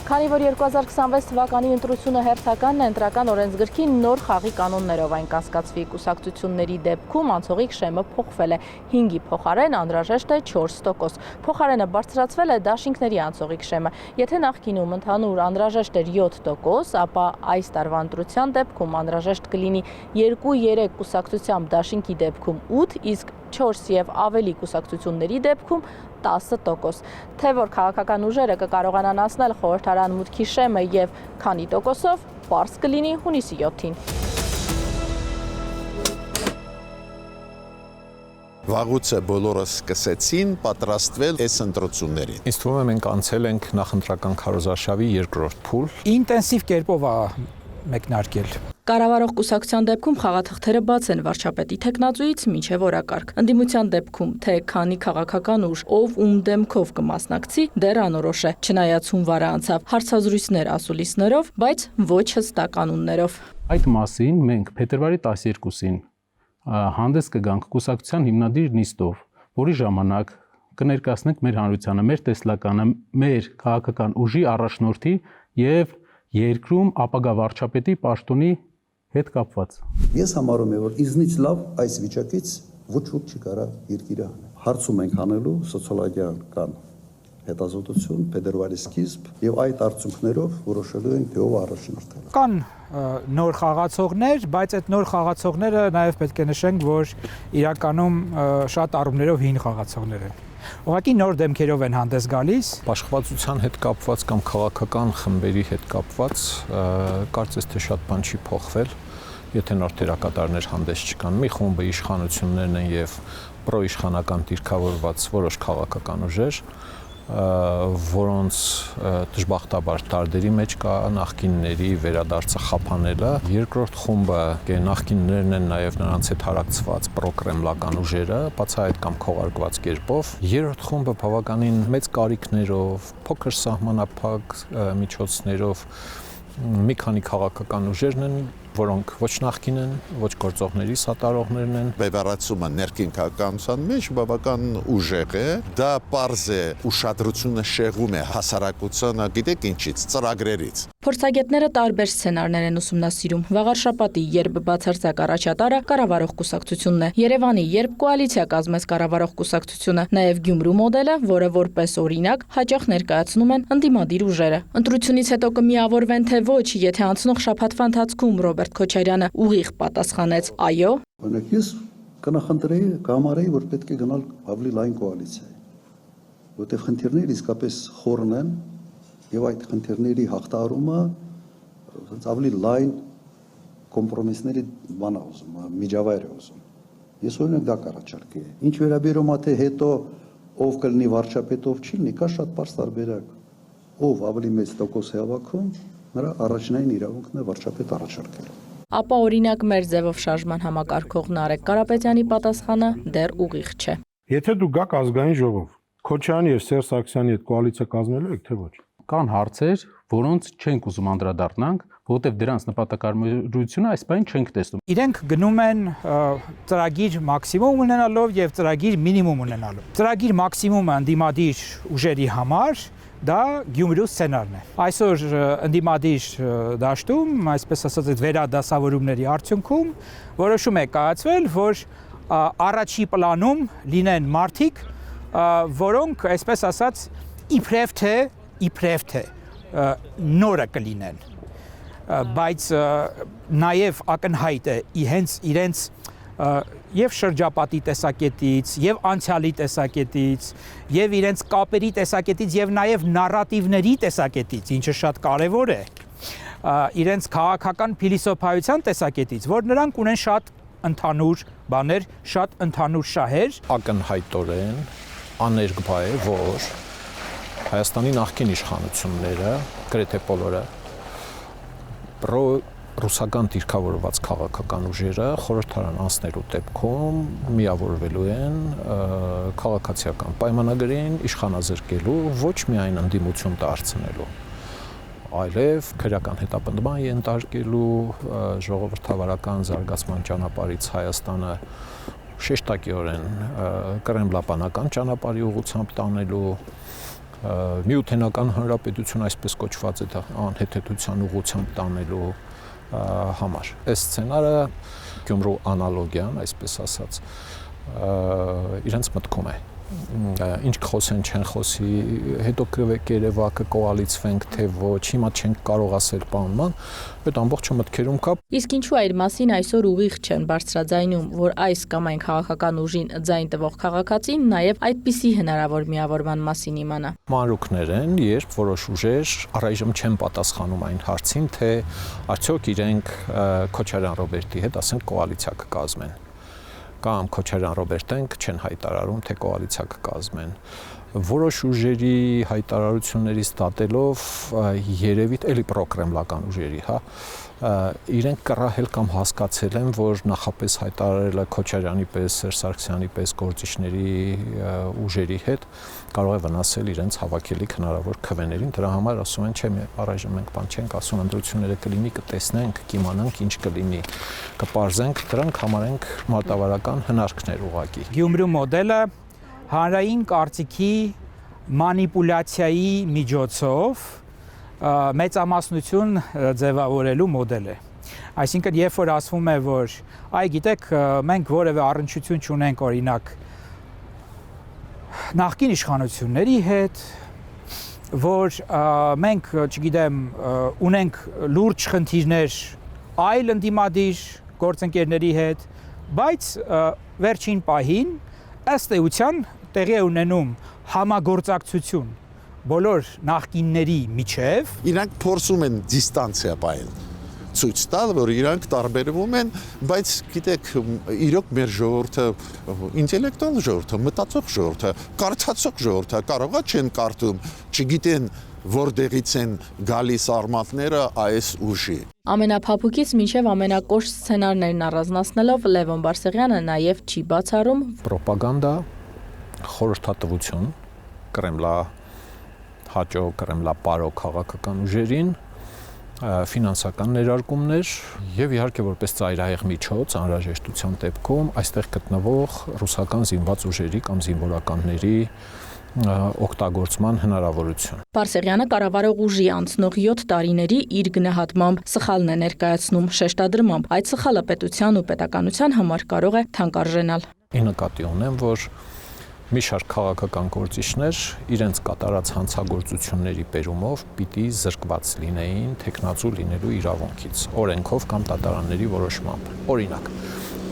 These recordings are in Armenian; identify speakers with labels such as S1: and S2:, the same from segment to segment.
S1: Քանի որ 2026 թվականի ընտրությունը հերթականն է, ընտրական օրենսգրքի նոր խաղի կանոններով այն կասկածվի կուսակցությունների դեպքում անցողիկ շեմը փոխվել է 5-ի փոխարեն անհրաժեշտ է 4%։ Փոխարենը բարձրացվել է դաշինքների անցողիկ շեմը։ Եթե նախկինում ընդհանուր անհրաժեշտ էր 7%, ապա այս տարվա ընտրության դեպքում անհրաժեշտ կլինի 2-3 կուսակցությամբ դաշինքի դեպքում 8, իսկ 4 եւ ավելի կուսակցությունների դեպքում 10%։ Թե որ քաղաքական ուժերը կկարողանան անցնել խորհրդարան մուտքի շեմը եւ քանի տոկոսով, պարզ կլինի հունիսի 7-ին։
S2: Վաղուց բոլորը սկսեցին պատրաստվել այս ընտրություններին։
S3: Ինձ թվում է մենք անցել ենք նախընտրական քարոզարշավի երկրորդ փուլ։
S4: Ինտենսիվ կերպով է մեկնարկել։
S1: Կառավարող կուսակցության դեպքում խաղաթղթերը բաց են վարչապետի թեկնածուից մինչև օրակարգ։ Ընդդիմության դեպքում թե քանի քաղաքական ուժ ով ում դեմքով կմասնակցի դեռ անորոշ է, չնայած հունվարը անցավ հարցազրույցներ ասուլիսներով, բայց ոչ հստակ կանոններով։
S5: Այդ մասին մենք փետրվարի 12-ին հանդես կգանք կուսակցության հիմնադիր նիստով, որի ժամանակ կներկայացնենք մեր հանրությանը, մեր տեսլականը, մեր քաղաքական ուժի առաջնորդի եւ երկրում ապագա վարչապետի պաշտոնի հետ կապված։
S6: Ես համարում եմ, որ ինձնից լավ այս վիճակից ոչ ոք չի կարող երկիրը անել։ Հարցում ենք անելու սոցիոլոգիական հետազոտություն, փետրվարի սկիզբ եւ այդ արդյունքներով որոշելու ենք թե ով առաջնորդել։
S4: Կան նոր խաղացողներ, բայց այդ նոր խաղացողները նաև պետք է նշենք, որ իրականում շատ առումներով հին խաղացողներ են։ Ուղղակի նոր դեմքերով են հանդես գալիս։
S3: Աշխվածության հետ կապված կամ քաղաքական խմբերի հետ կապված կարծես թե շատ բան չի փոխվել, եթե նոր դերակատարներ հանդես չկան։ Մի խումբը իշխանություններն են եւ պրոիշխանական դիրքավորված որոշ քաղաքական ուժեր, որոնց դժբախտաբար տարդերի մեջ կա նախկինների վերադարձը խափանելը։ Երկրորդ խումբը նախկիններն են նաև նրանց հետ հարակցված պրոկրեմլական ուժերը, բացահայտ կամ քողարկված կերպով։ Երրորդ խումբը բավականին մեծ կարիքներով, փոքր սահմանափակ միջոցներով մի քանի քաղաքական ուժերն են, որոնք ոչ նախկին են, ոչ գործողների սատարողներն են։
S2: Բևեռացումը ներքին քաղաքականության մեջ բավական ուժեղ է, դա պարզ է, ուշադրությունը շեղում է հասարակությանը, գիտեք ինչից, ծրագրերից։
S1: Փորձագետները տարբեր սցենարներ են ուսումնասիրում։ Վաղարշապատի, երբ բացարձակ առաջատարը կառավարող կուսակցությունն է, Երևանի, երբ կոալիցիա կազմեց կառավարող կուսակցությունը, նաև Գյումրու մոդելը, որը որպես օրինակ հաճախ ներկայացնում են ընդդիմադիր ուժերը։ Ընտրությունից հետո կմիավորվեն թե ոչ, եթե անցնող շաբաթվա ընթացքում Ռոբերտ Քոչարյանը ուղիղ պատասխանեց այո։
S6: Օրինակ ես կնախընտրեի, կհամարեի, որ պետք է գնալ ավելի լայն կոալիցիայի, որտեղ խնդիրները իսկապես խորն են եւ այդ խնդիրների հաղթահարումը ավելի լայն կոմպրոմիսների բան է ուզում, միջավայր է ուզում։ Ես օրինակ դա կառաջարկեի։ Ինչ վերաբերում է թե հետո ով կլինի վարչապետ, ով չի լինի, կա շատ բարձ տարբերակ։ Ով ավելի մեծ տոկոս է հավաքում, նրա առաջնային իրավունքն է վարչապետ առաջարկել։
S1: Ապա օրինակ մեր ձևով շարժման համակարգող Նարեկ Կարապետյանի պատասխանը դեռ ուղիղ չէ։
S7: Եթե դու գաք ազգային ժողով, Քոչարյանի եւ Սերժ Սարգսյանի հետ կոալիցիա կազմելու եք, թե ոչ։
S5: Կան հարցեր, որոնց չենք ուզում անդրադառնանք, որովհետև դրանց նպատակարարությունը այս բան չենք տեսնում։
S4: Իրենք գնում են ծրագիր մաքսիմում ունենալով եւ ծրագիր մինիմում ունենալով։ Ծրագիր մաքսիմումը ընդդիմադիր ուժերի համար դա Գյումրու սցենարն է։ Այսօր ընդդիմադիր դաշտում, այսպես ասած, այդ վերադասավորումների արդյունքում որոշում է կայացվել, որ առաջի պլանում լինեն մարդիկ, որոնք, այսպես ասած, իբրև թե նորը կլինեն, բայց նաև ակնհայտ է հենց իրենց եւ շրջապատի տեսակետից, եւ անցյալի տեսակետից, եւ իրենց կապերի տեսակետից, եւ նաեւ նարատիվների տեսակետից, ինչը շատ կարեւոր է, իրենց քաղաքական փիլիսոփայության տեսակետից, որ նրանք ունեն շատ ընդհանուր բաներ, շատ ընդհանուր շահեր։
S3: Ակնհայտորեն աներկբա է, որ Հայաստանի նախկին իշխանությունները, գրեթե բոլորը, ռուսական դիրքավորված քաղաքական ուժերը խորհրդարան անցնելու դեպքում միավորվելու են քաղաքացիական պայմանագրին իշխանազրկելու, ոչ միայն ընդդիմություն դարձնելու, այլև քրեական հետապնդման ենթարկելու, ժողովրդավարական զարգացման ճանապարհից Հայաստանը շեշտակիորեն կրեմլապանական ճանապարհի ուղղությամբ տանելու, Միութենական հանրապետություն այսպես կոչված է դա անհեթեթության ուղղությամբ տանելու համար։ Այս սցենարը Գյումրու անալոգիան, այսպես ասած, իրենց մտքում է։ Ինչ խոսեն, չեն խոսի, հետո կերևակը կոալիցվենք, թե ոչ, հիմա չենք կարող ասել պանման, այդ ամբողջը մտքերում կա։
S1: Իսկ ինչու այդ մասին այսօր ուղիղ չեն բարձրաձայնում, որ այս կամ այն քաղաքական ուժին ձայն տվող քաղաքացին նաև այդպիսի հնարավոր միավորման մասին իմանա։
S3: Մանրուքներ են, երբ որոշ ուժեր առայժմ չեն պատասխանում այն հարցին, թե արդյոք իրենք Քոչարյան Ռոբերտի հետ, ասենք, կոալիցիա կկազմեն։ Կամ Քոչարյան Ռոբերտեն չեն հայտարարում, թե կոալիցիա կկազմեն։ Որոշ ուժերի հայտարարություններից դատելով երևի էլի պրոկրեմլական ուժերի, իրենք կռահել կամ հասկացել են, որ նախապես հայտարարելը Քոչարյանի պես, Սերժ Սարգսյանի պես գործիչների ուժերի հետ կարող է վնասել իրենց հավաքելիք հնարավոր քվեներին, դրա համար ասում են, չէ, առայժմ մենք բան չենք ասում, ընտրությունները կլինի, կտեսնենք, կիմանանք ինչ կլինի, կպարզենք, դրանք համարենք մարտավարական հնարքներ ուղղակի։
S4: Գյումրու մոդելը հանրային կարծիքի մանիպուլյացիայի միջոցով մեծամասնություն ձևավորելու մոդել է։ Այսինքն, երբ որ ասվում է, որ գիտեք, մենք որևէ առնչություն չունենք օրինակ նախկին իշխանությունների հետ, որ մենք, չգիտեմ, ունենք լուրջ խնդիրներ այլ ընդդիմադիր գործընկերների հետ, բայց վերջին պահին ըստ էության տեղի է ունենում համագործակցություն բոլոր նախկինների միջև։
S2: Իրանք փորձում են դիստանցիա պահել, ցույց տալ, որ իրանք տարբերվում են, բայց գիտեք, իրոք մեր ժողովուրդը ինտելեկտուալ ժողովուրդ է, մտածող ժողովուրդ է, կարդացող ժողովուրդ է, կարողա չեն կարդում, չգիտեն որտեղից են գալիս արմատները այս ուժի։
S1: Ամենափափուկից մինչև ամենակոշտ սցենարներն առանձնացնելով Լևոն Բարսեղյանը նաև չի բացառում
S3: պրոպագանդա, խորհրդատվություն, Կրեմլա հաճո, Կրեմլա պարո քաղաքական ուժերին, ֆինանսական ներարկումներ եւ իհարկե որպես ծայրահեղ միջոց անհրաժեշտության դեպքում այստեղ գտնվող ռուսական զինված ուժերի կամ զինվորականների օգտագործման հնարավորություն։
S1: Բարսեղյանը կառավարող ուժի անցնող 7 տարիների իր գնահատմամբ սխալն է ներկայացնում շեշտադրմամբ, այդ սխալը պետության ու պետականության համար կարող է թանկարժենալ։
S3: Նկատի ունեմ, որ մի շարք քաղաքական գործիչներ իրենց կատարած հանցագործությունների բերումով պիտի զրկված լինեին տեխնացու լինելու իրավունքից, օրենքով կամ դատարանների որոշմամբ։ Օրինակ,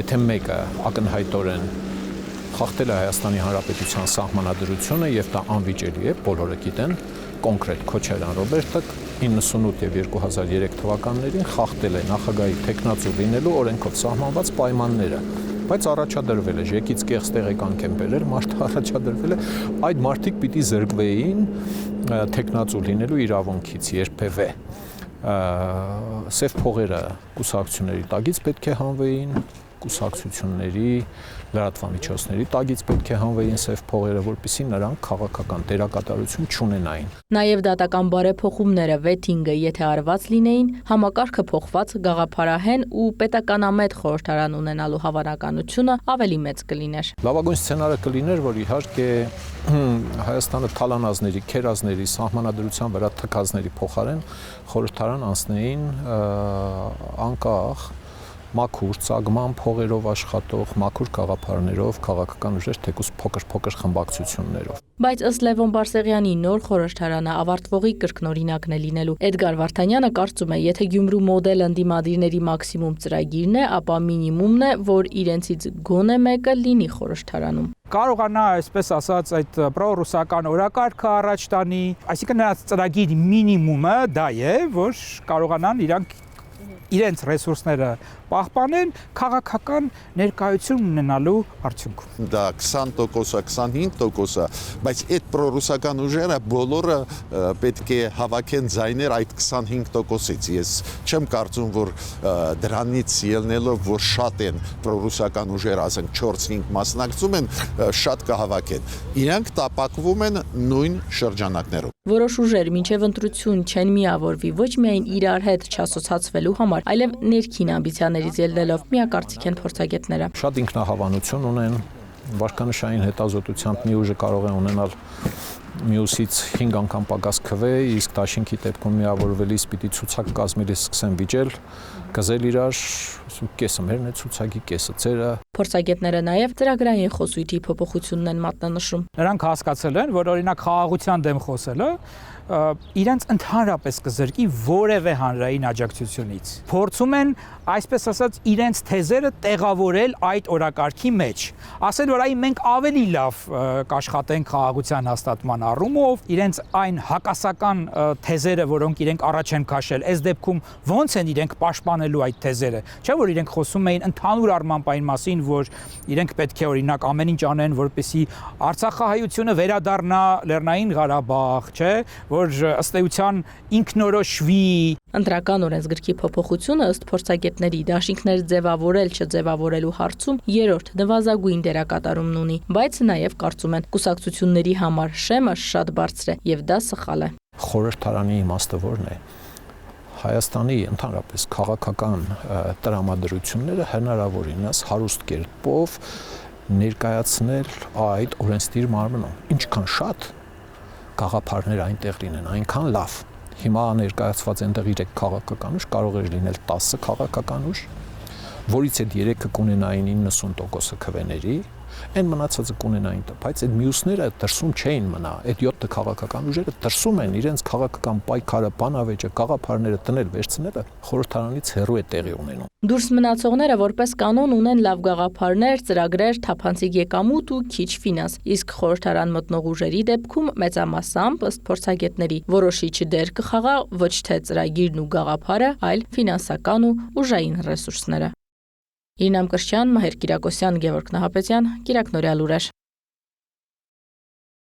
S3: եթե մեկը ակնհայտորեն խախտել է Հայաստանի Հանրապետության սահմանադրությունը եւ դա անվիճելի է, բոլորը գիտեն, կոնկրետ Քոչարյան Ռոբերտը 98 եւ 2003 թվականներին խախտել է նախագահի տեխնացու լինելու օրենքով սահմանված պայմանները, բայց առաջադրվել է, եկից կեղծ տեղեկանք են բերել, մարդը առաջադրվել է, այդ մարդիկ պիտի զրկվեին տեխնացու լինելու իրավունքից երբևէ։ Սև փողերը կուսակցությունների տակից պետք է հանվեին, կուսակցությունների լրատվամիջոցների տակից պետք է հանվեին սև փողերը, որպեսզի նրանք քաղաքական դերակատարություն չունենային։
S1: Նաև դատական բարեփոխումները վեթինգը, եթե արված լինեին, համակարգը փոխված գաղափարահեն ու պետականամետ խորհրդարան ունենալու հավանականությունը ավելի մեծ կլիներ։
S3: Լավագույն սցենարը կլիներ, որ իհարկե Հայաստանը թալանազների, քերազների, սահմանադրության վրա թքազների փոխարեն խորհրդարան անցնեին անկախ մաքուր ծագման փողերով աշխատող, մաքուր գաղափարներով, քաղաքական ուժեր, թեկուզ փոքր խմբակցություններով։
S1: Բայց ըստ Լևոն Բարսեղյանի նոր խորհրդարանը ավարտվողի կրկնօրինակն է լինելու։ Էդգար Վարդանյանը կարծում է, եթե Գյումրու մոդել ընդդիմադիրների մաքսիմում ծրագիրն է, ապա մինիմումն է, որ իրենցից գոնե մեկը լինի խորհրդարանում։
S4: Կարողանա, այսպես ասած, այդ պրոռուսական օրակարգը առաջ տանի, այսինքն նրանց ծրագիր մինիմումը դա է, որ կարողանան իրանք իրենց ռեսուրսները պահպանեն քաղաքական ներկայություն ունենալու արդյունքում։
S2: Դա 20%, 25%, բայց այդ պրոռուսական ուժերը բոլորը պետք է հավաքեն ձայներ այդ 25%-ից։ Ես չեմ կարծում, որ դրանից ելնելով, որ շատ են պրոռուսական ուժերը, ասենք 4-5 մասնակցում են, շատ կհավաքեն։ Իրանք տապակվում են նույն շրջանակներում։
S1: Որոշ ուժեր մինչև ընտրություն չեն միավորվի ոչ միայն իրար հետ չասոցացվելու համար, այլև ներքին ամբիցիաներից ելնելով միակարծիք են փորձագետները։
S3: Շատ ինքնահավանություն ունեն, վարկանշային հետազոտությամբ մի ուժը կարող է ունենալ մյուսից 5 անգամ պակաս քվե, իսկ դաշինքի դեպքում միավորվելիս պիտի ցուցակ կազմելիս սկսեն վիճել, գզել իրար, կեսը մերն է ցուցակի, կեսը ծերը։
S1: Փորձագետները նաև ծրագրային խոսույթի փոփոխությունն են մատնանշում։
S4: Նրանք հասկացել են, որ օրինակ խաղաղության դեմ խոսելը իրենց ընդհանրապես կզրկի որևէ հանրային աջակցությունից։ Փորձում են, այսպես ասած, իրենց թեզերը տեղավորել այդ օրակարգի մեջ։ Ասել, որ այ մենք ավելի լավ կաշխատենք խաղաղության հաստատման առումով, իրենց այն հակասական թեզերը, որոնք իրենք առաջ են քաշել, այս դեպքում ոնց են իրենք պաշտպանելու այդ թեզերը։ Չէ՞ որ իրենք խոսում էին ընդհանուր առմամբ այն մասին, որ իրենք պետք է օրինակ ամեն ինչ անեն, որպեսզի Արցախահայությունը վերադառնա Լեռնային Ղարաբաղ, չէ՞, որ ըստ էության ինքնորոշվի։
S1: Ընտրական օրենսգրքի փոփոխությունը ըստ փորձագետների դաշինքներ ձևավորել չձևավորելու հարցում երրորդ նվազագույն դերակատարումն ունի, բայց նաև կարծում են կուսակցությունների համար շեմը շատ բարձր է եւ դա սխալ է։
S3: Խորհրդարանի իմաստը որն է։ Հայաստանի ընդհանրապես քաղաքական տրամադրությունները հնարավորինս հարուստ կերպով ներկայացնել այդ օրենսդիր մարմնում։ Ինչքան շատ գաղափարներ այնտեղ լինեն, այնքան լավ։ Հիմա ներկայացված այնտեղ 3 քաղաքական ուժ, կարող էր լինել 10 քաղաքական ուժ, որից այդ 3-ը կունենային 90% քվեների, այն մնացածը կունենային, բայց այդ մյուսները դրսում չէին մնա։ Այդ 7 քաղաքական ուժերը դրսում են իրենց քաղաքական պայքարը, բանավեճը, գաղափարները տնել վերցնելը խորհրդարանից հեռու է տեղի ունենում։
S1: Դուրս մնացողները որպես կանոն ունեն լավ գաղափարներ, ծրագրեր, թափանցիկ եկամուտ ու քիչ ֆինանս, իսկ խորհրդարան մտնող ուժերի դեպքում մեծամասամբ ըստ փորձագետների որոշիչ դեր կխաղա ոչ թե ծրագիրն ու գաղափարը, այլ ֆինանսական ու ուժային ռեսուրսները։ Իրինամ Կրշյան, Մհեր Կիրակոսյան, Գևորգ Նահապետյան, Կիրակնորյալ ուրեր։